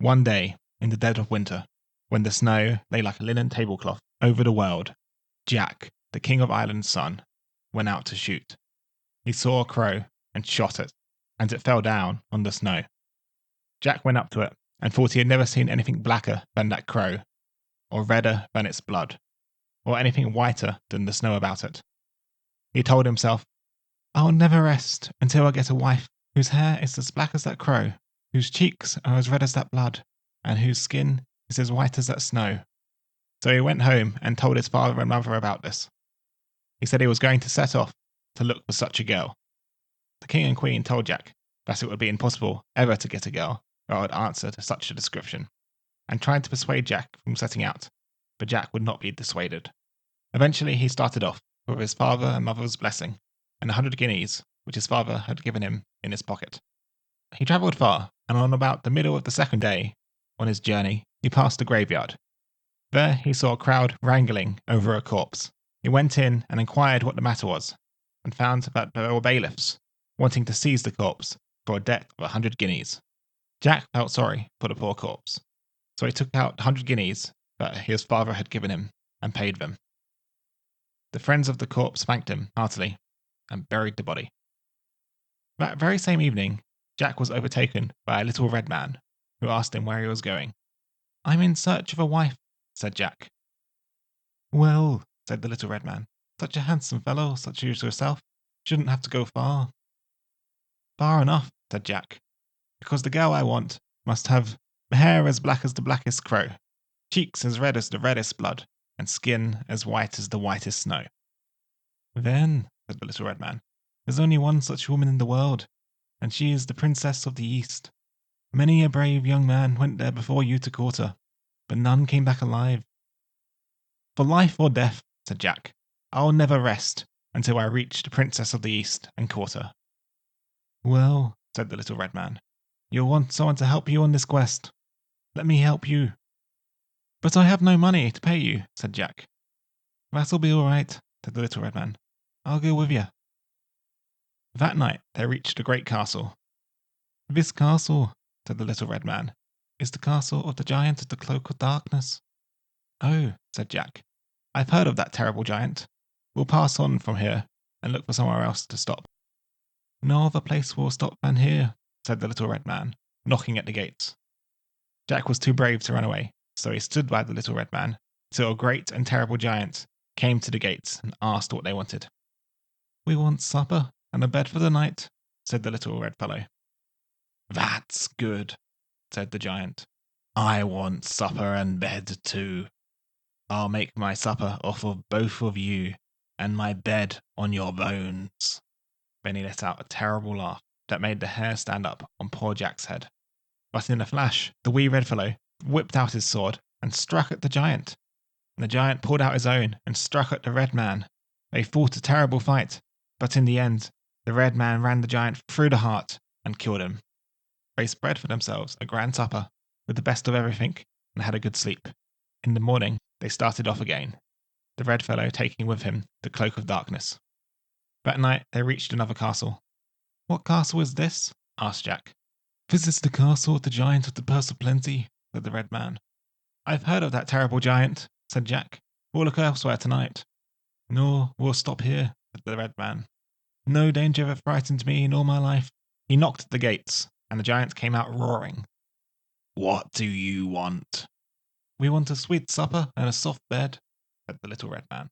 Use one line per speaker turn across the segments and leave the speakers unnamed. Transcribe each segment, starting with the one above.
One day, in the dead of winter, when the snow lay like a linen tablecloth over the world, Jack, the King of Ireland's son, went out to shoot. He saw a crow and shot it, and it fell down on the snow. Jack went up to it and thought he had never seen anything blacker than that crow, or redder than its blood, or anything whiter than the snow about it. He told himself, "I'll never rest until I get a wife whose hair is as black as that crow, whose cheeks are as red as that blood, and whose skin is as white as that snow." So he went home and told his father and mother about this. He said he was going to set off to look for such a girl. The king and queen told Jack that it would be impossible ever to get a girl that would answer to such a description, and tried to persuade Jack from setting out, but Jack would not be dissuaded. Eventually he started off with his father and mother's blessing and 100 guineas which his father had given him in his pocket. He travelled far, and on about the middle of the second day on his journey he passed a graveyard. There he saw a crowd wrangling over a corpse. He went in and inquired what the matter was, and found that there were bailiffs wanting to seize the corpse for a debt of 100 guineas. Jack felt sorry for the poor corpse, so he took out 100 guineas that his father had given him and paid them. The friends of the corpse thanked him heartily and buried the body. That very same evening, Jack was overtaken by a little red man who asked him where he was going. "I'm in search of a wife," said Jack. "Well," said the little red man, "such a handsome fellow such as yourself shouldn't have to go far." "Far enough," said Jack, "because the girl I want must have hair as black as the blackest crow, cheeks as red as the reddest blood, and skin as white as the whitest snow." "Then," said the little red man, "there's only one such woman in the world, and she is the Princess of the East. Many a brave young man went there before you to court her, but none came back alive." "For life or death," said Jack, "I'll never rest until I reach the Princess of the East and court her." "Well," said the little red man, "you'll want someone to help you on this quest. Let me help you." "But I have no money to pay you," said Jack. "That'll be all right," said the little red man. "I'll go with you." That night they reached a great castle. "This castle," said the little red man, "is the castle of the giant of the cloak of darkness." "Oh," said Jack, "I've heard of that terrible giant. We'll pass on from here and look for somewhere else to stop." "No other place will stop than here," said the little red man, knocking at the gates. Jack was too brave to run away, so he stood by the little red man till a great and terrible giant came to the gates and asked what they wanted. "We want supper and a bed for the night," said the little red fellow. "That's good," said the giant. "I want supper and bed too. I'll make my supper off of both of you, and my bed on your bones." Then he let out a terrible laugh that made the hair stand up on poor Jack's head. But in a flash, the wee red fellow whipped out his sword and struck at the giant. And the giant pulled out his own and struck at the red man. They fought a terrible fight, but in the end, the red man ran the giant through the heart and killed him. They spread for themselves a grand supper with the best of everything and had a good sleep. In the morning, they started off again, the red fellow taking with him the cloak of darkness. That night, they reached another castle. "What castle is this?" asked Jack. "This is the castle of the giant of the purse of plenty," said the red man. "I've heard of that terrible giant," said Jack. "We'll look elsewhere tonight." "No, we'll stop here," said the red man. "No danger ever frightened me in all my life." He knocked at the gates, and the giant came out roaring. "What do you want?" "We want a sweet supper and a soft bed," said the little red man.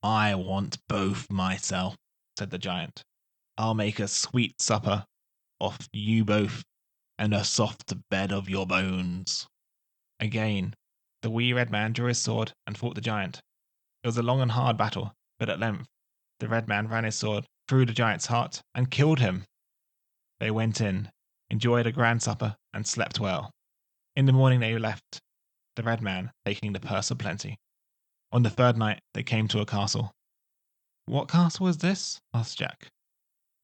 "I want both myself," said the giant. "I'll make a sweet supper off you both and a soft bed of your bones." Again, the wee red man drew his sword and fought the giant. It was a long and hard battle, but at length the red man ran his sword through the giant's heart and killed him. They went in, enjoyed a grand supper, and slept well. In the morning they left, the red man taking the purse of plenty. On the third night they came to a castle. "What castle is this?" asked Jack.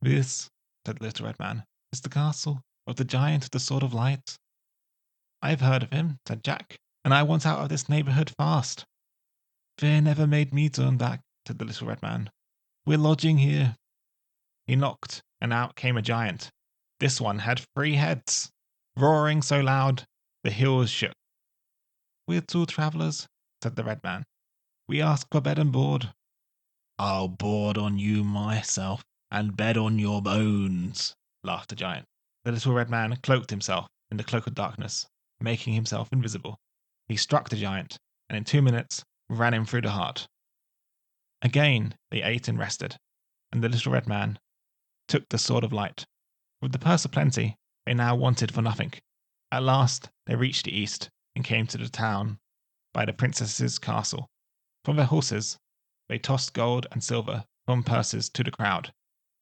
"This," said the little red man, "is the castle of the giant of the sword of light." "I've heard of him," said Jack, "and I want out of this neighbourhood fast." "Fear never made me turn back," said the little red man. "We're lodging here." He knocked, and out came a giant. This one had 3 heads. Roaring so loud The hills shook. "We're two travellers," said the red man. "We ask for bed and board." "I'll board on you myself, and bed on your bones," laughed the giant. The little red man cloaked himself in the cloak of darkness, making himself invisible. He struck the giant, and in 2 minutes ran him through the heart. Again they ate and rested, and the little red man took the sword of light. With the purse of plenty, they now wanted for nothing. At last they reached the east and came to the town by the princess's castle. From their horses they tossed gold and silver from purses to the crowd.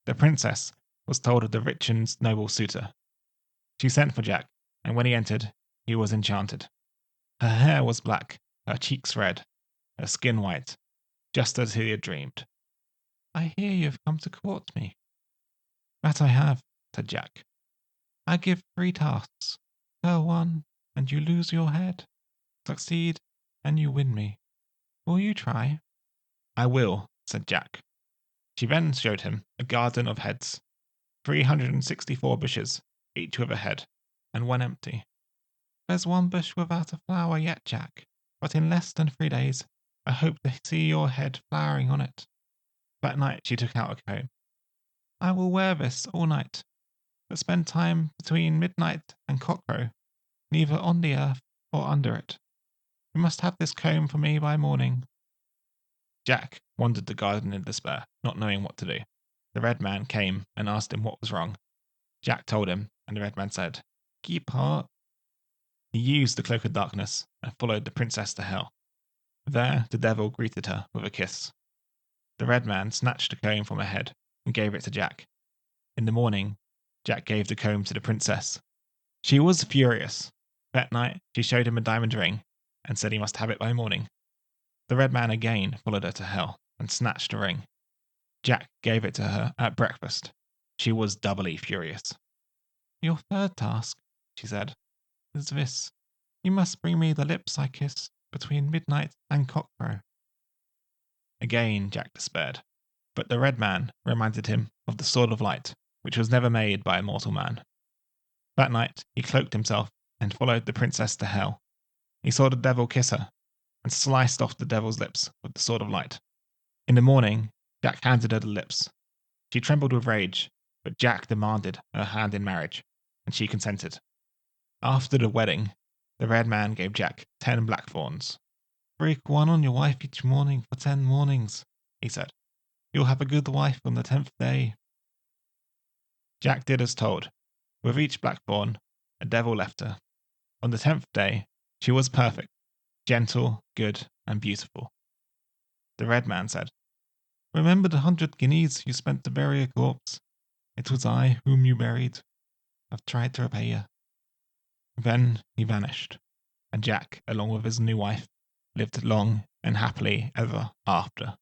The princess was told of the rich and noble suitor. She sent for Jack, and when he entered, he was enchanted. Her hair was black, her cheeks red, her skin white, just as he had dreamed. "I hear you have come to court me." "That I have," said Jack. "I give 3 tasks. Fail one, and you lose your head. Succeed, and you win me. Will you try?" "I will," said Jack. She then showed him a garden of heads, 364 bushes, each with a head, and one empty. "There's one bush without a flower yet, Jack, but in less than 3 days I hope to see your head flowering on it." That night she took out a comb. "I will wear this all night, but spend time between midnight and cockcrow, neither on the earth or under it. You must have this comb for me by morning." Jack wandered the garden in despair, not knowing what to do. The red man came and asked him what was wrong. Jack told him, and the red man said, "Keep heart." He used the cloak of darkness and followed the princess to hell. There the devil greeted her with a kiss. The red man snatched the comb from her head and gave it to Jack. In the morning, Jack gave the comb to the princess. She was furious. That night, she showed him a diamond ring and said he must have it by morning. The red man again followed her to hell and snatched the ring. Jack gave it to her at breakfast. She was doubly furious. "Your 3rd task," she said, "is this. You must bring me the lips I kiss between midnight and cockcrow." Again Jack despaired, but the red man reminded him of the sword of light, which was never made by a mortal man. That night he cloaked himself and followed the princess to hell. He saw the devil kiss her and sliced off the devil's lips with the sword of light. In the morning, Jack handed her the lips. She trembled with rage, but Jack demanded her hand in marriage, and she consented. After the wedding, the red man gave Jack 10 blackthorns. "Break one on your wife each morning for 10 mornings," he said. "You'll have a good wife on the 10th day." Jack did as told. With each blackthorn, a devil left her. On the 10th day, she was perfect, gentle, good, and beautiful. The red man said, "Remember the 100 guineas you spent to bury a corpse? It was I whom you buried. I've tried to repay you." Then he vanished, and Jack, along with his new wife, lived long and happily ever after.